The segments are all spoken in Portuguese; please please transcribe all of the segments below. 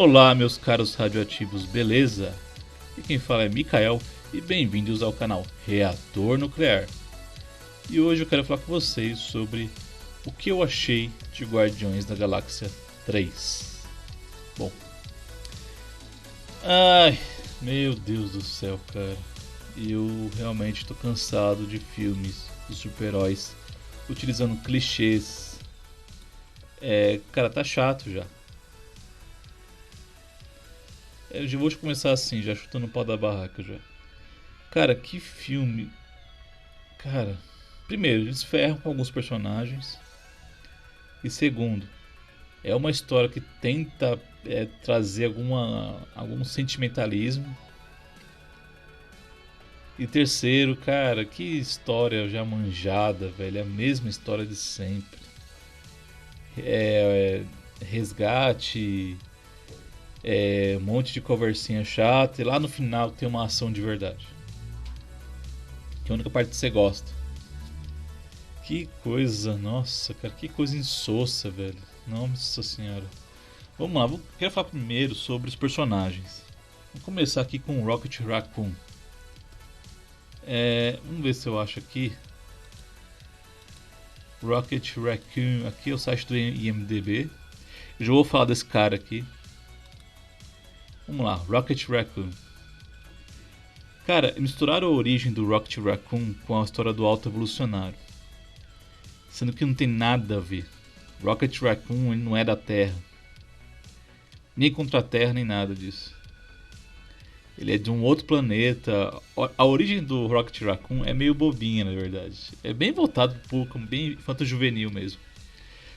Olá, meus caros radioativos, beleza? E quem fala é Mikael e bem-vindos ao canal Reator Nuclear. E hoje eu quero falar com vocês sobre o que eu achei de Guardiões da Galáxia 3. Bom, meu Deus do céu, cara. Eu realmente tô cansado de filmes de super-heróis utilizando clichês. Cara, tá chato já. Eu já vou começar assim, já chutando o pau da barraca já. Cara, que filme. Cara, primeiro, eles ferram com alguns personagens. E segundo, é uma história que tenta trazer algum sentimentalismo. E terceiro, cara, que história já manjada, velho. É a mesma história de sempre. Resgate, um monte de conversinha chata. E lá no final tem uma ação de verdade. Que é a única parte que você gosta. Que coisa, nossa, cara, que coisa insossa, velho. Nossa senhora. Vamos lá, quero falar primeiro sobre os personagens. Vamos começar aqui com o Rocket Raccoon. Vamos ver se eu acho aqui. Rocket Raccoon, aqui é o site do IMDb. Eu já vou falar desse cara aqui. Vamos lá, Rocket Raccoon. Cara, misturaram a origem do Rocket Raccoon com a história do Alto Evolucionário. Sendo que não tem nada a ver. Rocket Raccoon ele não é da Terra. Nem contra a Terra, nem nada disso. Ele é de um outro planeta. A origem do Rocket Raccoon é meio bobinha, na verdade. É bem voltado pro público, bem infanto-juvenil mesmo.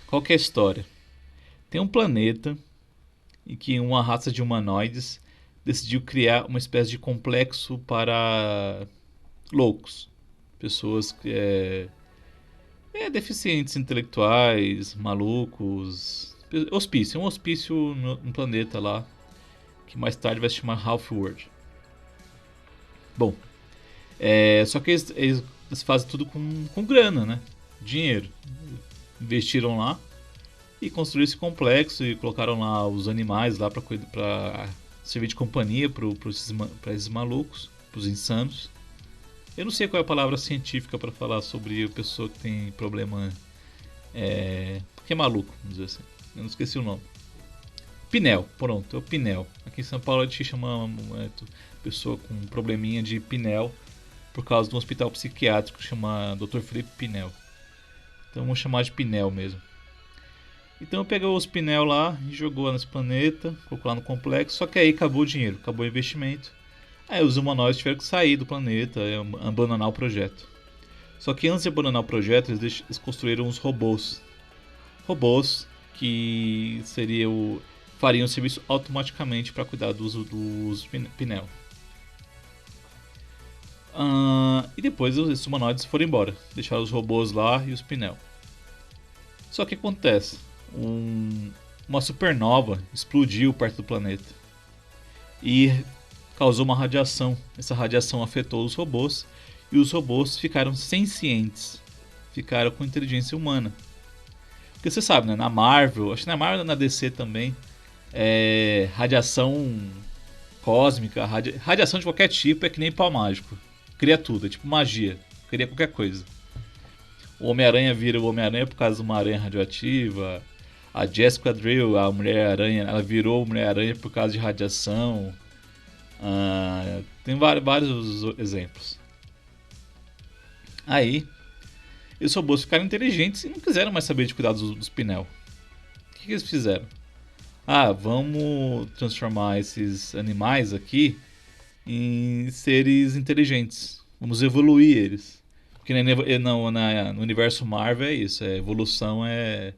Qual que é a história? Tem um planeta em que uma raça de humanoides decidiu criar uma espécie de complexo para loucos. Pessoas que deficientes intelectuais, malucos. Hospício, um hospício no planeta lá, que mais tarde vai se chamar Half-World. Bom, só que eles fazem tudo com grana, né? Dinheiro. Investiram lá e construíram esse complexo e colocaram lá os animais lá para servir de companhia para esses malucos, para os insanos. Eu não sei qual é a palavra científica para falar sobre a pessoa que tem problema. Que é maluco, vamos dizer assim. Eu não esqueci o nome. Pinel, pronto, é o Pinel. Aqui em São Paulo a gente chama pessoa com probleminha de Pinel por causa de um hospital psiquiátrico que chama Dr. Felipe Pinel. Então vamos chamar de Pinel mesmo. Então pegou os Pinel lá e jogou nesse planeta, colocou lá no complexo, só que aí acabou o dinheiro, acabou o investimento. Aí os humanoides tiveram que sair do planeta, abandonar o projeto. Só que antes de abandonar o projeto, eles construíram uns robôs. Robôs que fariam o serviço automaticamente para cuidar dos Pinel. E depois esses humanoides foram embora, deixaram os robôs lá e os Pinel. Só que acontece, uma supernova explodiu perto do planeta e causou uma radiação. Essa radiação afetou os robôs e os robôs ficaram sencientes, ficaram com inteligência humana. Porque você sabe, né? Na Marvel, acho que na Marvel e na DC também, radiação cósmica, radiação de qualquer tipo é que nem pau mágico. Cria tudo, é tipo magia, cria qualquer coisa. O Homem-Aranha vira o Homem-Aranha por causa de uma aranha radioativa. A Jessica Drill, a Mulher-Aranha, ela virou Mulher-Aranha por causa de radiação. Tem vários exemplos. Aí, os robôs ficaram inteligentes e não quiseram mais saber de cuidar dos Pinel. O que eles fizeram? Vamos transformar esses animais aqui em seres inteligentes. Vamos evoluir eles. Porque no universo Marvel é isso. A evolução é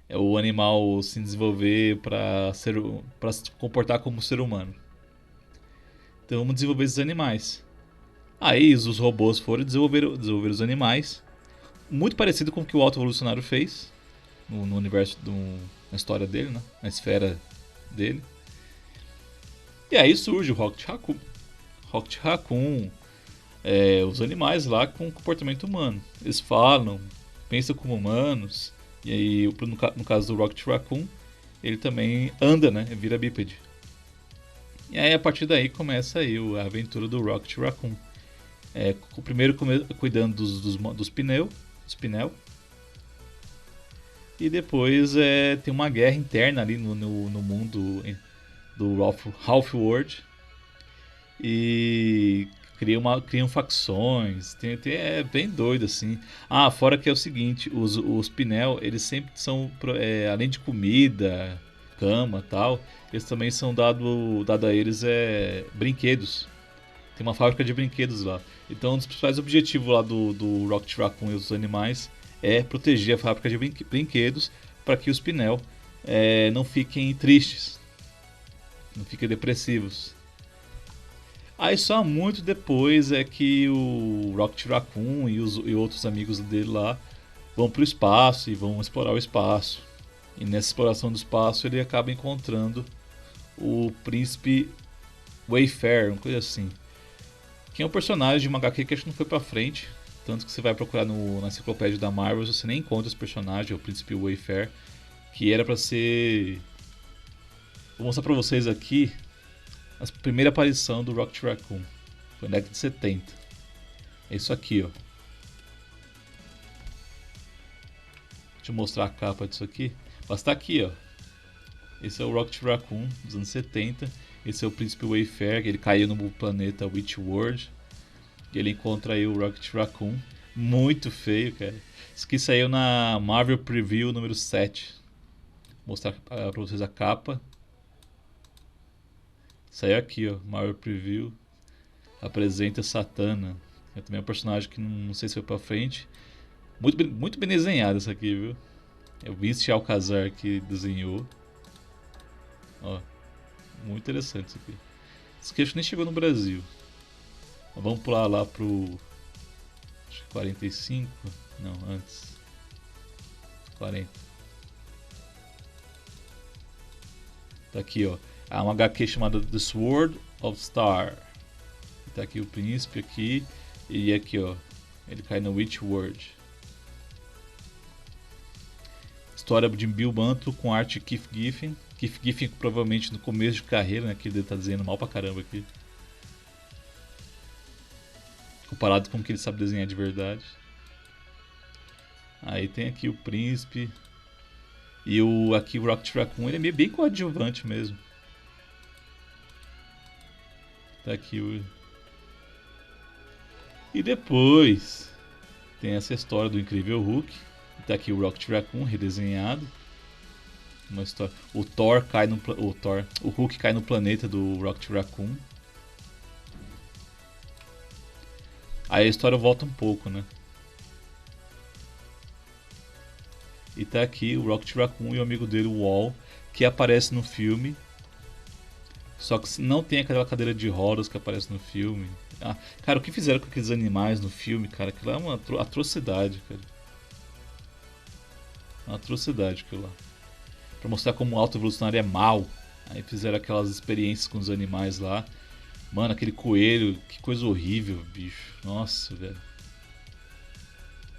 o animal se desenvolver para se comportar como ser humano. Então vamos desenvolver esses animais. Aí os robôs foram desenvolver os animais. Muito parecido com o que o Alto Evolucionário fez no universo, na história dele, né? Na esfera dele. E aí surge o Rocket Raccoon. Rocket Raccoon, os animais lá com comportamento humano. Eles falam, pensam como humanos. E aí, no caso do Rocket Raccoon, ele também anda, né? Vira bípede. E aí a partir daí começa aí a aventura do Rocket Raccoon. O primeiro cuidando dos pneus, dos pneus. E depois tem uma guerra interna ali no mundo do Ralph World. E criam facções. É bem doido assim. Ah, fora que é o seguinte: os Pinel, eles sempre são, além de comida, cama tal, eles também são dado a eles brinquedos. Tem uma fábrica de brinquedos lá. Então, um dos principais objetivos lá do Rocket Raccoon e os animais é proteger a fábrica de brinquedos para que os Pinel não fiquem tristes, não fiquem depressivos. Aí só muito depois é que o Rocket Raccoon e outros amigos dele lá vão pro espaço e vão explorar o espaço. E nessa exploração do espaço ele acaba encontrando o príncipe Wayfair, uma coisa assim. Que é um personagem de uma HQ que acho que não foi pra frente. Tanto que você vai procurar na enciclopédia da Marvel, você nem encontra esse personagem, o príncipe Wayfair. Que era pra ser... Vou mostrar pra vocês aqui a primeira aparição do Rocket Raccoon. Foi na década de 70. É isso aqui, ó. Deixa eu mostrar a capa disso aqui. Mas tá aqui, ó. Esse é o Rocket Raccoon dos anos 70. Esse é o príncipe Wayfair, que ele caiu no planeta Witch World. E ele encontra aí o Rocket Raccoon. Muito feio, cara. Isso aqui saiu na Marvel Preview número 7. Vou mostrar pra vocês a capa. Saiu aqui, ó. Marvel Preview. Apresenta Satana. É também um personagem que não sei se foi pra frente. Muito bem desenhado isso aqui, viu? É o Vince Alcazar que desenhou. Ó, muito interessante isso aqui. Esse aqui acho que nem chegou no Brasil. Mas vamos pular lá pro... Acho que 45. Não, antes. 40. Tá aqui, ó. Há uma HQ chamada The Sword of Star. Tá aqui o príncipe aqui. E aqui, ó. Ele cai no Witch World. História de Bill Mantlo com arte Keith Giffen. Keith Giffen provavelmente no começo de carreira, né? Que ele tá desenhando mal pra caramba aqui. Comparado com o que ele sabe desenhar de verdade. Aí tem aqui o príncipe. E aqui o Rocket Raccoon, ele é bem coadjuvante mesmo. Tá aqui o... E depois tem essa história do Incrível Hulk. Tá aqui o Rocket Raccoon redesenhado. Uma história. O Hulk cai no planeta do Rocket Raccoon. Aí a história volta um pouco, né? E tá aqui o Rocket Raccoon e o amigo dele, o Wall, que aparece no filme. Só que não tem aquela cadeira de rodas que aparece no filme. Ah, cara, o que fizeram com aqueles animais no filme, cara? Aquilo é uma atrocidade, cara. Uma atrocidade aquilo lá. Pra mostrar como o Alto Evolucionário é mal. Aí fizeram aquelas experiências com os animais lá. Mano, aquele coelho, que coisa horrível, bicho. Nossa, velho.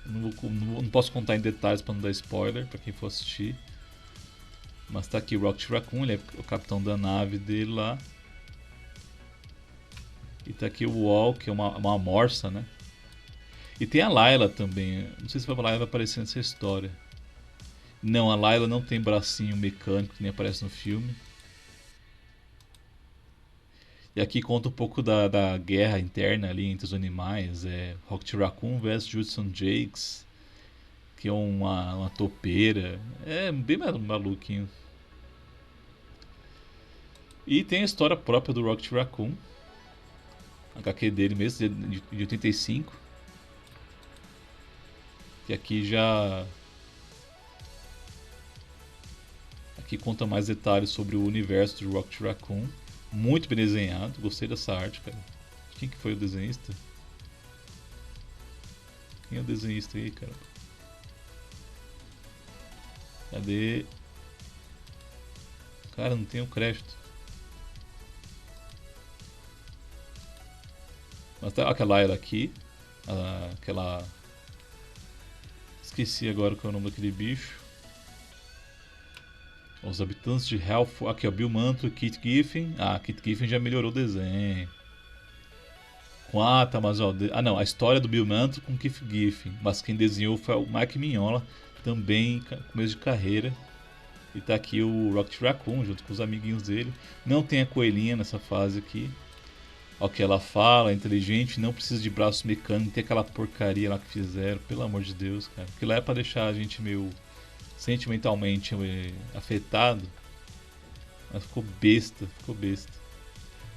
Não posso contar em detalhes pra não dar spoiler pra quem for assistir. Mas tá aqui o Rocket Raccoon, ele é o capitão da nave dele lá. E tá aqui o Wall, que é uma morsa, né? E tem a Layla também. Não sei se a Layla vai aparecer nessa história. Não, a Layla não tem bracinho mecânico, que nem aparece no filme. E aqui conta um pouco da guerra interna ali entre os animais. Rocket Raccoon vs Judson Jakes, que é uma topeira. É bem maluquinho. E tem a história própria do Rocket Raccoon. A HQ dele mesmo, de 85. E aqui já... Aqui conta mais detalhes sobre o universo do Rocket Raccoon. Muito bem desenhado, gostei dessa arte, cara. Quem que foi o desenhista? Quem é o desenhista aí, cara? Cadê? Cara, não tem o crédito. Mas tá aquela ela aqui. Aquela... Esqueci agora qual é o nome daquele bicho. Os habitantes de Hellfall. Aqui, ó, Bill Mantlo e Kit Giffen. Ah, Kit Giffen já melhorou o desenho. Tá, mas ó. Não, a história do Bill Mantlo com Keith Giffen. Mas quem desenhou foi o Mike Mignola, também começo de carreira. E tá aqui o Rocket Raccoon junto com os amiguinhos dele. Não tem a coelhinha nessa fase aqui. Ó, que ela fala, é inteligente, não precisa de braços mecânicos, tem aquela porcaria lá que fizeram, pelo amor de Deus, cara. Porque lá é pra deixar a gente meio sentimentalmente afetado. Mas ficou besta, ficou besta.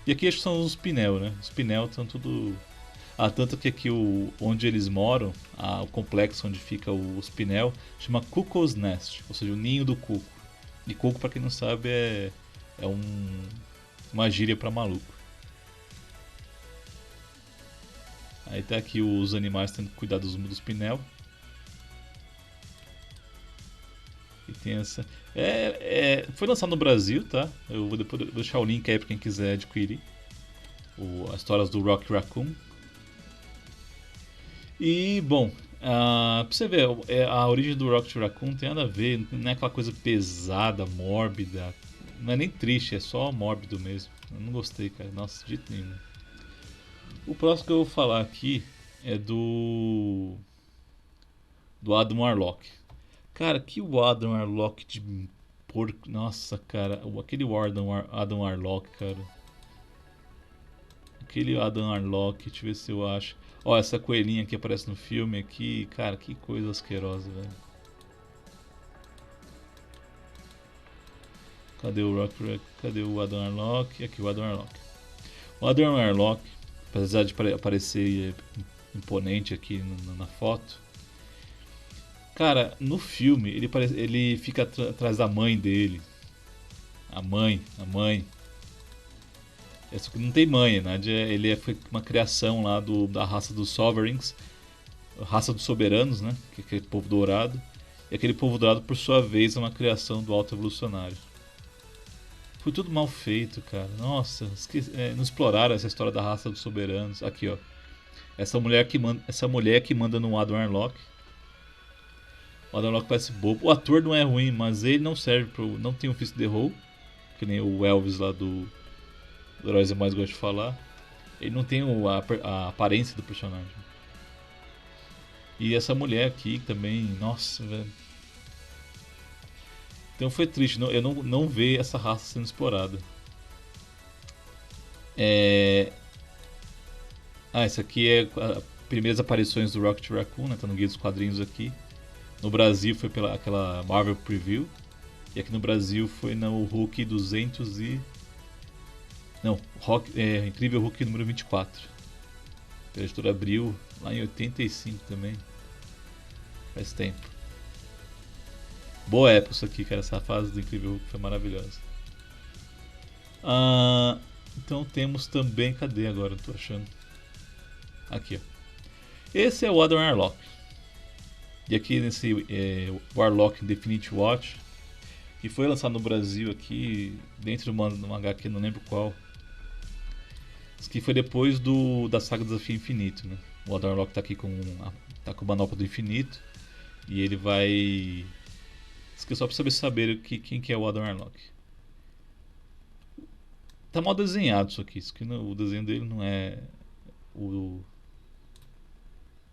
E aqui acho que são os Pinel, né? Os Pinel estão tudo. Ah, tanto que aqui onde eles moram, o complexo onde fica os Pinel, chama Cuckoo's Nest, ou seja, o ninho do cuco. E cuco, pra quem não sabe, é uma gíria pra maluco. Aí tá aqui os animais tendo que cuidar dos Pinel. E tem essa. Foi lançado no Brasil, tá? Eu vou depois deixar o link aí pra quem quiser adquirir. As histórias do Rock Raccoon. E, bom, pra você ver, a origem do Rocket Raccoon tem nada a ver, não é aquela coisa pesada, mórbida. Não é nem triste, é só mórbido mesmo. Eu não gostei, cara. Nossa, de jeito nenhum. O próximo que eu vou falar aqui é do Adam Warlock. Cara, que o Adam Warlock de porco. Nossa, cara, aquele Adam Warlock, cara. Aquele Adam Warlock, deixa eu ver se eu acho. Ó, essa coelhinha que aparece no filme aqui, cara, que coisa asquerosa, velho. Cadê o Adam Warlock? Aqui, o Adam Warlock. O Adam Warlock, apesar de aparecer imponente aqui na foto, cara, no filme ele fica atrás da mãe dele. A mãe. Essa não tem mãe, né? Foi uma criação lá da raça dos Sovereigns, raça dos soberanos, né? Que é aquele povo dourado. E aquele povo dourado, por sua vez, é uma criação do Alto Evolucionário. Foi tudo mal feito, cara. Nossa, não exploraram essa história da raça dos soberanos. Aqui, ó. Essa mulher que manda no Adam Warlock. O Adam Warlock parece bobo. O ator não é ruim, mas ele não serve pro. Não tem um Fist the Hole, que nem o Elvis lá do Heróis eu mais gosto de falar. Ele não tem a aparência do personagem. E essa mulher aqui também, nossa, velho. Então foi triste, eu não ver essa raça sendo explorada. Essa aqui é as primeiras aparições do Rocket Raccoon, né? Tá no guia dos quadrinhos aqui. No Brasil foi pela aquela Marvel Preview. E aqui no Brasil foi no Hulk 200 e... Não, Incrível Hulk número 24. Pela editora Abril, lá em 85 também. Faz tempo. Boa época isso aqui, cara. Essa fase do Incrível Hulk foi maravilhosa. Então temos também... Cadê agora? Não tô achando. Aqui, ó. Esse é o Adam Warlock. E aqui nesse Warlock Infinite Watch, que foi lançado no Brasil aqui, dentro de uma HQ, não lembro qual. Isso que foi depois da saga do Desafio Infinito, né? O Adam Warlock tá aqui com o manopla do infinito. E ele vai... Isso aqui é só pra saber quem que é o Adam Warlock. Tá mal desenhado isso aqui. Isso aqui o desenho dele não é...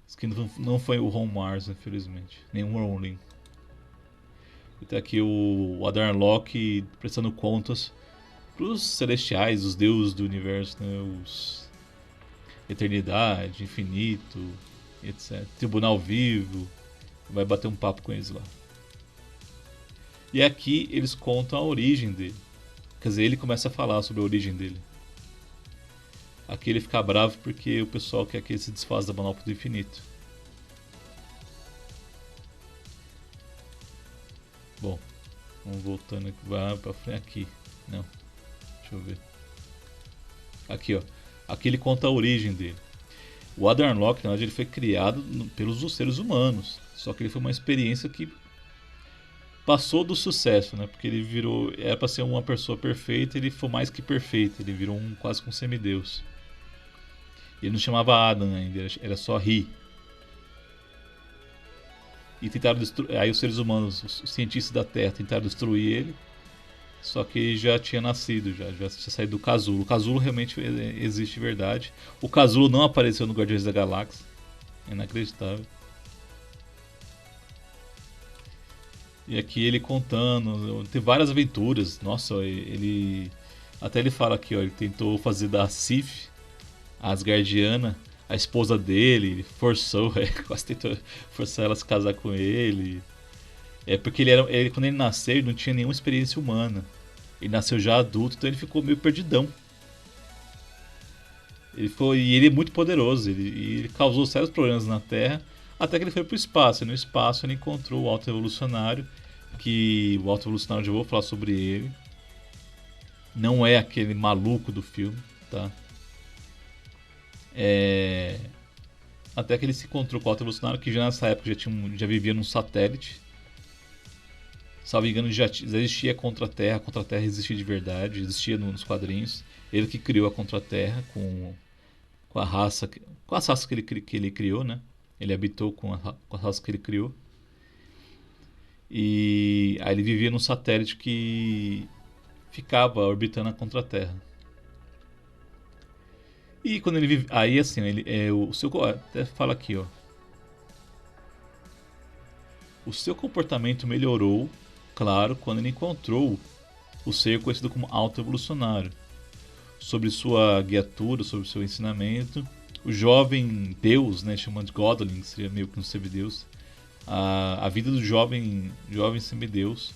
Isso aqui não foi o Ron Mars, infelizmente. Nem o Rowling. E tá aqui o Adam Warlock prestando contas pros celestiais, os deuses do universo, né? Os Eternidade, Infinito, etc. Tribunal Vivo. Vai bater um papo com eles lá. E aqui eles contam a origem dele. Quer dizer, ele começa a falar sobre a origem dele. Aqui ele fica bravo porque o pessoal quer que ele se desfaça da manopla do infinito. Bom, vamos voltando aqui, vai pra frente aqui. Não, deixa eu ver. Aqui, ó. Aqui ele conta a origem dele. O Adam Warlock, na verdade, ele foi criado pelos seres humanos. Só que ele foi uma experiência que passou do sucesso, né? Porque ele virou... Era pra ser uma pessoa perfeita, ele foi mais que perfeito. Ele virou quase que um semideus. Ele não chamava Adam ainda, era só He. E tentaram destruir... Aí os seres humanos, os cientistas da Terra, tentaram destruir ele. Só que já tinha nascido, já tinha saído do casulo. O casulo realmente existe de verdade. O casulo não apareceu no Guardiões da Galáxia. É inacreditável. E aqui ele contando, tem várias aventuras. Nossa, ele. Até ele fala aqui, ó, ele tentou fazer da Sif, a Asgardiana, a esposa dele, ele forçou, quase tentou forçar ela a se casar com ele. É porque quando ele nasceu, ele não tinha nenhuma experiência humana. Ele nasceu já adulto, então ele ficou meio perdidão. E ele é muito poderoso, ele causou sérios problemas na Terra, até que ele foi pro espaço. E no espaço ele encontrou o Alto Evolucionário, que o Alto Evolucionário, já vou falar sobre ele. Não é aquele maluco do filme, tá? É... Até que ele se encontrou com o Alto Evolucionário, que já nessa época já vivia num satélite. Salvo engano, já existia a Contra-Terra existia de verdade, existia nos quadrinhos. Ele que criou a Contra-Terra com a raça, com as raças que ele criou, né? Ele habitou com as raças que ele criou. E aí ele vivia num satélite que ficava orbitando a Contra-Terra. E quando ele vive, aí assim, o seu até fala aqui, ó. O seu comportamento melhorou, claro, quando ele encontrou o ser conhecido como autoevolucionário. Sobre sua guiatura, sobre seu ensinamento, o jovem Deus, né, chamado de Godling, seria meio que um semideus, a vida do jovem semideus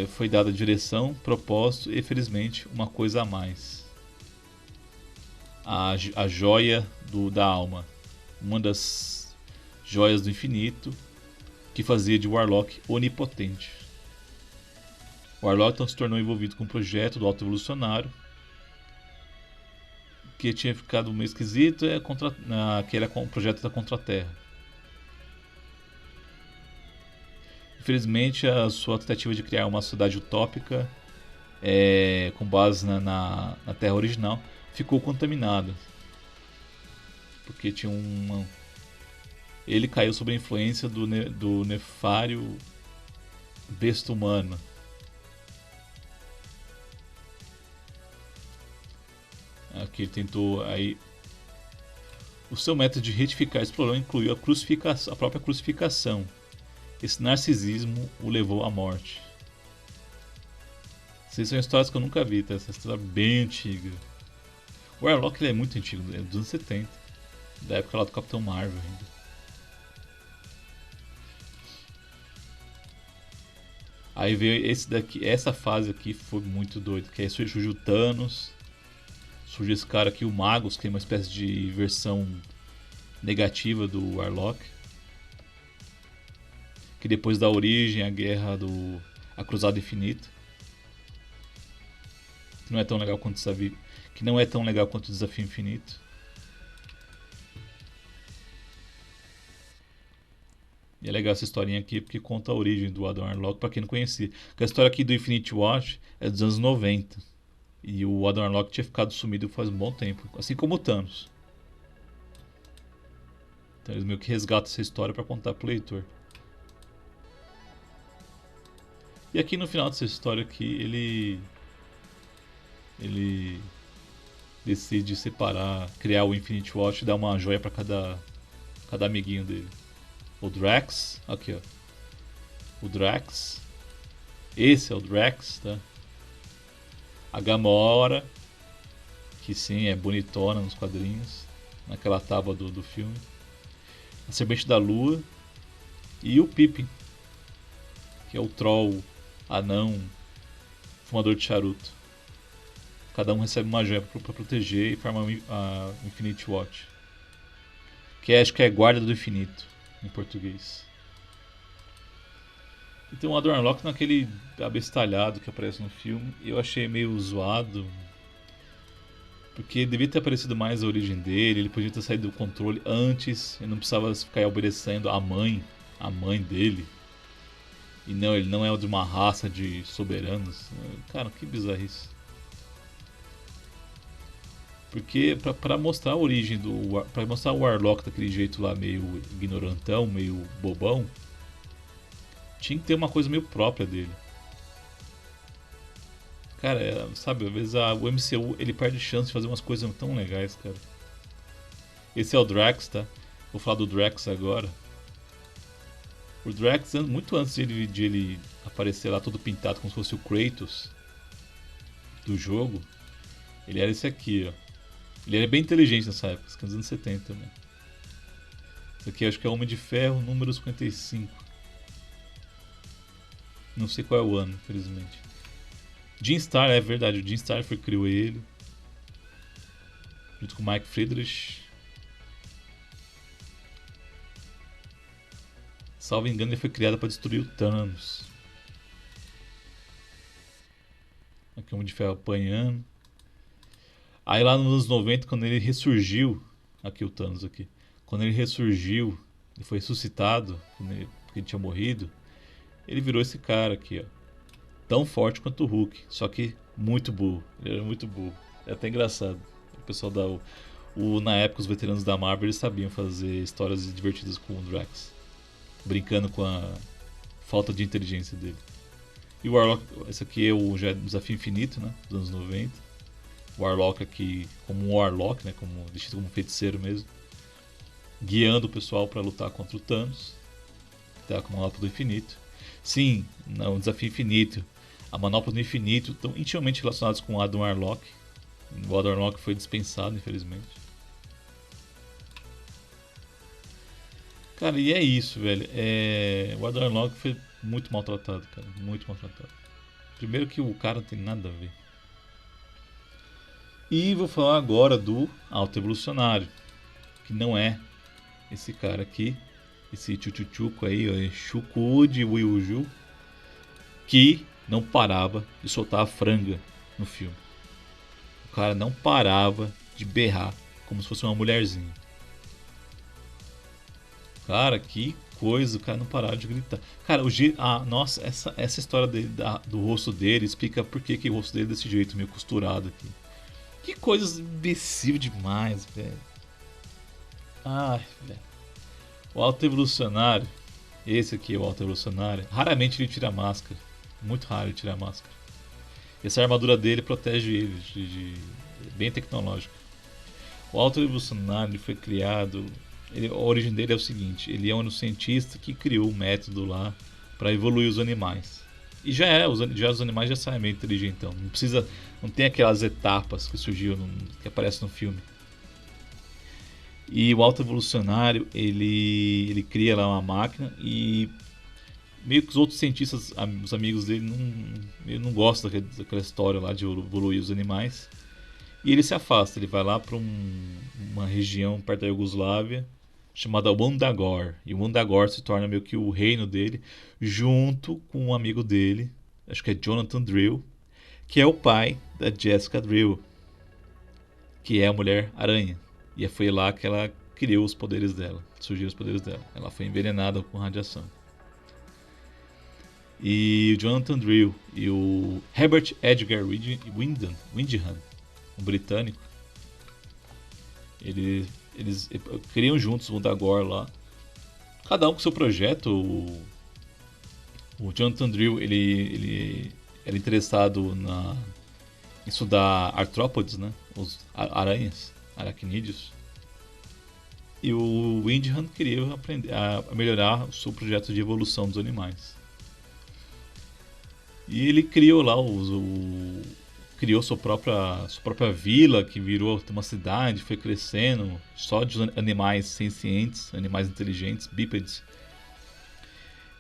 foi dada direção, propósito e, felizmente, uma coisa a mais. A joia da alma, uma das joias do infinito, que fazia de Warlock onipotente. O Warlock então se tornou envolvido com um projeto do Alto Evolucionário, que tinha ficado meio esquisito, que era o projeto da Contra-Terra. Infelizmente, a sua tentativa de criar uma sociedade utópica com base na Terra original ficou contaminada. Porque tinha ele caiu sob a influência do nefário besta humana. Aqui ele tentou aí. O seu método de retificar esse problema incluiu a própria crucificação. Esse narcisismo o levou à morte. Essas são histórias que eu nunca vi, tá? Essa história é bem antiga. O Warlock ele é muito antigo, é dos anos 70. Da época lá do Capitão Marvel ainda. Aí veio essa fase aqui foi muito doida, que aí surgiu o Thanos, surgiu esse cara aqui, o Magus, que é uma espécie de versão negativa do Warlock. Que depois dá origem à guerra a Cruzada Infinita. Que não é tão legal quanto o Desafio Infinito. E é legal essa historinha aqui porque conta a origem do Adam Warlock para quem não conhecia. Porque a história aqui do Infinity Watch é dos anos 90. E o Adam Warlock tinha ficado sumido faz um bom tempo, assim como o Thanos. Então eles meio que resgatam essa história para contar pro leitor. E aqui no final dessa história aqui, ele decide separar, criar o Infinity Watch e dar uma joia para cada amiguinho dele. O Drax, aqui ó. O Drax. Esse é o Drax, tá? A Gamora, que sim, é bonitona nos quadrinhos, naquela tábua do filme. A Serpente da Lua e o Pippin, que é o troll anão fumador de charuto. Cada um recebe uma joia para proteger e formar a Infinity Watch, que acho que é guarda do infinito em português. E tem um Adam Warlock naquele abestalhado que aparece no filme. Eu achei meio zoado, porque devia ter aparecido mais a origem dele. Ele podia ter saído do controle antes. Ele não precisava ficar obedecendo a mãe dele. E não, ele não é de uma raça de soberanos. Cara, que bizarrice. Porque pra mostrar a origem pra mostrar o Warlock daquele jeito lá, meio ignorantão, meio bobão, tinha que ter uma coisa meio própria dele. Cara, sabe, às vezes o MCU ele perde chance de fazer umas coisas tão legais, cara. Esse é o Drax, tá? Vou falar do Drax agora. O Drax, muito antes de ele aparecer lá todo pintado como se fosse o Kratos do jogo, ele era esse aqui, ó. Ele era bem inteligente nessa época, nos anos 70 também. Esse aqui acho que é Homem de Ferro número 55. Não sei qual é o ano, infelizmente. Jim Starr, é verdade, o Jim Starr foi que criou ele. Junto com o Mike Friedrich. Salvo engano, ele foi criado para destruir o Thanos. Aqui o Homem de Ferro apanhando. Aí lá nos anos 90, quando ele ressurgiu. Aqui o Thanos aqui. Quando ele ressurgiu, ele foi ressuscitado, porque ele tinha morrido. Ele virou esse cara aqui, ó. Tão forte quanto o Hulk, só que muito burro. Ele era muito burro. É até engraçado. O pessoal na época, os veteranos da Marvel, eles sabiam fazer histórias divertidas com o Drax. Brincando com a falta de inteligência dele. E o Warlock, esse aqui é o Desafio Infinito, né? Dos anos 90. O Warlock aqui como um Warlock, né? Vestido como um feiticeiro mesmo. Guiando o pessoal para lutar contra o Thanos. Tá com a Manopla do Infinito. Sim, o Desafio Infinito. A Manopla do Infinito estão intimamente relacionados com o Adam Warlock. O Adam Warlock foi dispensado, infelizmente. Cara, e é isso, velho. O Adam Warlock foi muito maltratado, cara. Muito maltratado. Primeiro que o cara não tem nada a ver. E vou falar agora do Alto Evolucionário. Que não é esse cara aqui. Esse Chuchuchuco aí, ó. Shukude Wyuju. Que não parava de soltar a franga no filme. O cara não parava de berrar como se fosse uma mulherzinha. Cara, que coisa, o cara não parava de gritar. Cara, nossa, essa história do rosto dele explica por que o rosto dele é desse jeito, meio costurado aqui. Que coisa imbecil demais, velho. Ai, velho. O Alto Evolucionário, esse aqui é o Alto Evolucionário, raramente ele tira a máscara. Muito raro ele tirar a máscara. Essa armadura dele protege ele, bem tecnológica. O Alto Evolucionário foi criado. A origem dele é o seguinte: ele é um cientista que criou um método lá para evoluir os animais. E os animais já saem meio inteligentão. Não tem aquelas etapas que surgiram, que aparecem no filme. E o Alto Evolucionário ele cria lá uma máquina e meio que os outros cientistas, os amigos dele, não gostam daquela história lá de evoluir os animais. E ele se afasta, ele vai lá para uma região perto da Iugoslávia chamada Wundagore. E o Wundagore se torna meio que o reino dele, junto com um amigo dele, acho que é Jonathan Drill, que é o pai da Jessica Drill, que é a Mulher-Aranha. E foi lá que ela criou os poderes dela, surgiram os poderes dela. Ela foi envenenada com radiação. E o Jonathan Drill e o Herbert Edgar Windham, um britânico, eles criam juntos o Wundagore lá. Cada um com seu projeto. O Jonathan Drill ele era interessado em estudar artrópodes, né? Os aranhas, aracnídeos. E o Windham queria aprender a melhorar o seu projeto de evolução dos animais. E ele criou lá criou sua própria vila, que virou uma cidade, foi crescendo, só de animais sencientes, animais inteligentes, bípedes.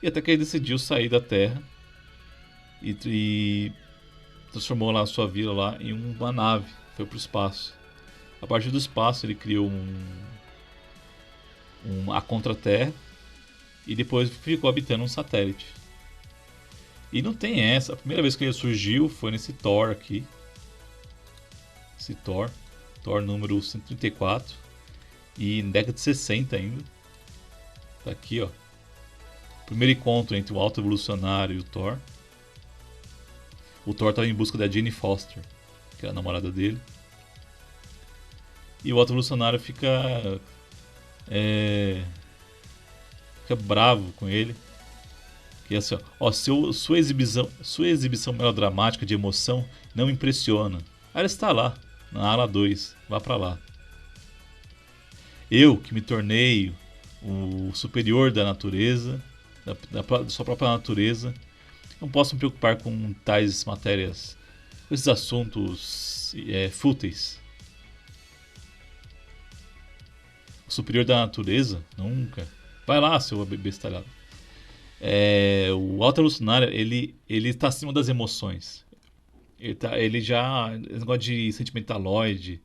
E até que ele decidiu sair da Terra e transformou lá a sua vila lá em uma nave, foi para o espaço. A partir do espaço ele criou a Contra-Terra e depois ficou habitando um satélite. E não tem essa. A primeira vez que ele surgiu foi nesse Thor aqui. Esse Thor número 134. E na década de 60 ainda. Tá aqui, ó. Primeiro encontro entre o Alto Evolucionário e o Thor. O Thor estava em busca da Jane Foster, que era a namorada dele. E o Alto Evolucionário fica bravo com ele. Que é assim, ó, sua exibição melodramática de emoção não me impressiona. Aí ela está lá, na ala 2, vá pra lá. Eu, que me tornei o superior da natureza, da sua própria natureza, não posso me preocupar com tais matérias, com esses assuntos fúteis. O superior da natureza? Nunca. Vai lá, seu bestalhado. O alto evolucionário, ele tá acima das emoções. Ele já. Esse negócio de sentimentaloide,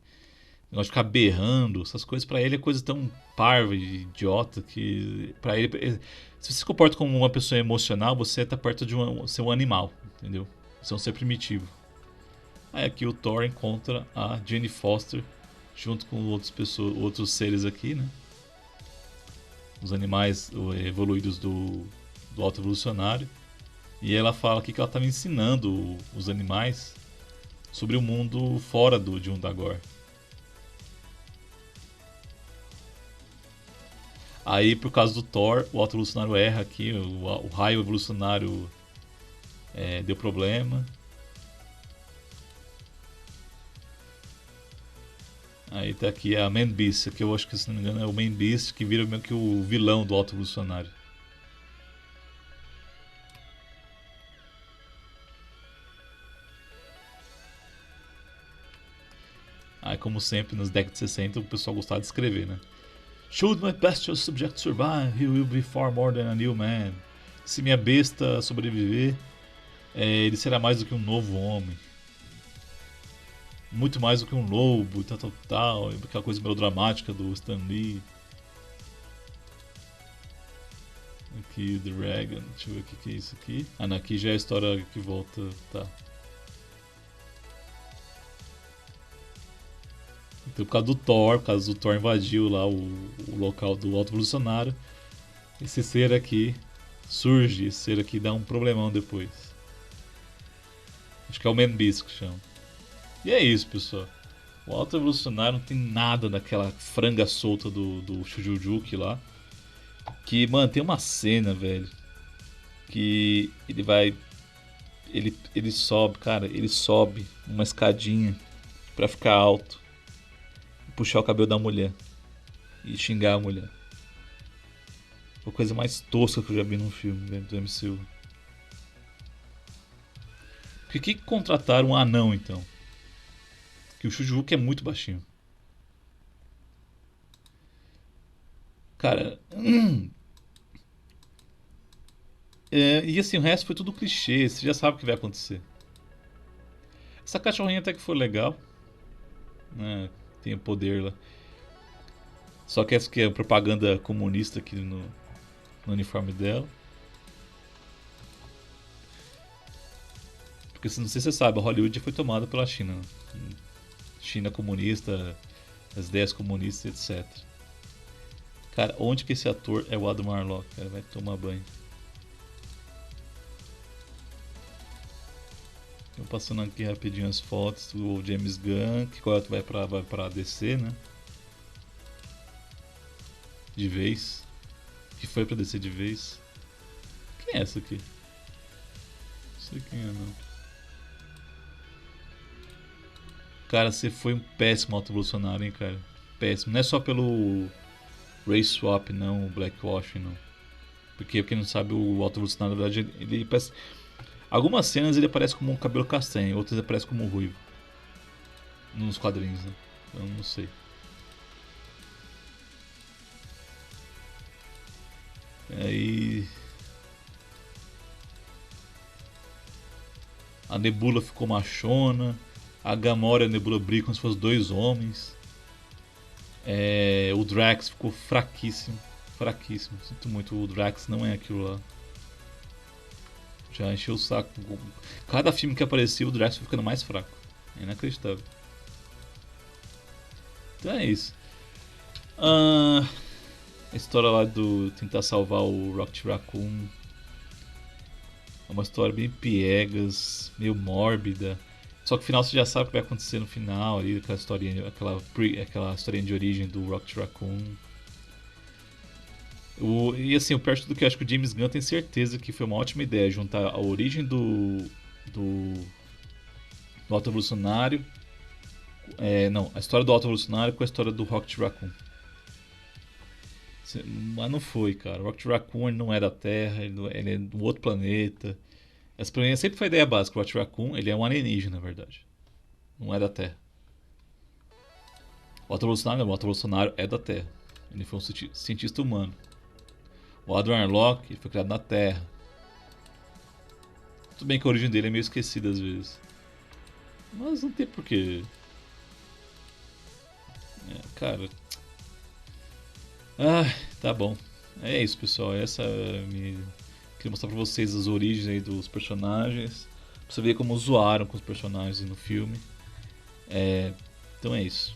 negócio de ficar berrando, essas coisas pra ele é coisa tão parva e idiota que. Pra ele. Se você se comporta como uma pessoa emocional, você tá perto de ser um animal, entendeu? Você é um ser primitivo. Aí aqui o Thor encontra a Jane Foster junto com outros seres aqui, né? Os animais evoluídos do alto evolucionário. E ela fala aqui que ela estava ensinando os animais sobre o mundo fora de Undagor. Aí, por causa do Thor, o alto evolucionário erra aqui, o raio evolucionário deu problema. Aí tá aqui a Man Beast, que eu acho que, se não me engano, é o Man Beast que vira meio que o vilão do alto evolucionário. Aí, como sempre, nas décadas de 60, o pessoal gostava de escrever, né? Should my bestial subject survive, he will be far more than a new man. Se minha besta sobreviver, ele será mais do que um novo homem. Muito mais do que um lobo e tal. Aquela coisa melodramática do Stan Lee. Aqui, The Dragon. Deixa eu ver o que é isso aqui. Ah, não, aqui já é a história que volta. Tá. Então, por causa do Thor invadiu lá o local do Alto Evolucionário, esse ser aqui surge, esse ser aqui dá um problemão depois. Acho que é o Man Beast que chama. E é isso, pessoal. O Alto Evolucionário não tem nada daquela franga solta do Shujujuki lá. Que, mano, tem uma cena, velho, que ele vai. Ele sobe, cara, ele sobe uma escadinha pra ficar alto, puxar o cabelo da mulher e xingar a mulher. Foi a coisa mais tosca que eu já vi num filme, velho, do MCU. Por que contrataram um anão, então? Que o Shujuki é muito baixinho. Cara. E assim, o resto foi tudo clichê, você já sabe o que vai acontecer. Essa cachorrinha até que foi legal, né? Tem o poder lá. Só que essa que é propaganda comunista aqui no uniforme dela. Porque não sei se você sabe, a Hollywood já foi tomada pela China. Né? China comunista, as ideias comunistas, etc. Cara, onde que esse ator é o Adam Warlock? Cara, vai tomar banho. Eu passando aqui rapidinho as fotos do James Gunn, que agora vai pra DC, né? De vez. Que foi pra DC de vez. Quem é essa aqui? Não sei quem é não. Cara, você foi um péssimo auto-evolucionário, hein, cara. Péssimo. Não é só pelo Race Swap, não, o Blackwashing, não. Porque quem não sabe, o auto-evolucionário, na verdade, ele parece... Algumas cenas ele aparece como um cabelo castanho, outras ele aparece como um ruivo. Nos quadrinhos, né? Eu não sei. Aí... A Nebula ficou machona. A Gamora e a Nebula brigam como se fossem dois homens. O Drax ficou fraquíssimo. Fraquíssimo. Sinto muito, o Drax não é aquilo lá. Já encheu o saco. Cada filme que aparecia, o Drax foi ficando mais fraco. É inacreditável. Então é isso. A história lá do tentar salvar o Rocket Raccoon. É uma história bem piegas, meio mórbida. Só que no final você já sabe o que vai acontecer no final ali, aquela historinha de origem do Rocket Raccoon. E assim, o pior de tudo que eu acho que o James Gunn tem certeza que foi uma ótima ideia juntar a origem do, do Auto Evolucionário. Não, a história do Auto Evolucionário com a história do Rocket Raccoon. Mas não foi, cara. O Rocket Raccoon ele não é da Terra, ele é de um outro planeta. Essa pra mim sempre foi a ideia básica. O Rocket Raccoon ele é um alienígena, na verdade. Não é da Terra. O Auto Evolucionário não, o Auto Evolucionário é da Terra. Ele foi um cientista humano. O Adrian Locke ele foi criado na Terra. Tudo bem que a origem dele é meio esquecida às vezes. Mas não tem porquê. Cara. Ah, tá bom. É isso, pessoal. Queria mostrar pra vocês as origens aí dos personagens. Pra você ver como zoaram com os personagens no filme. Então é isso.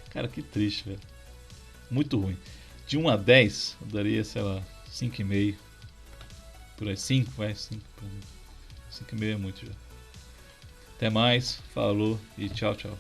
Cara, que triste, velho. Muito ruim. De 1 a 10, eu daria, sei lá, 5,5. Por aí, 5, vai, 5. 5,5 é muito já. Até mais, falou e tchau, tchau.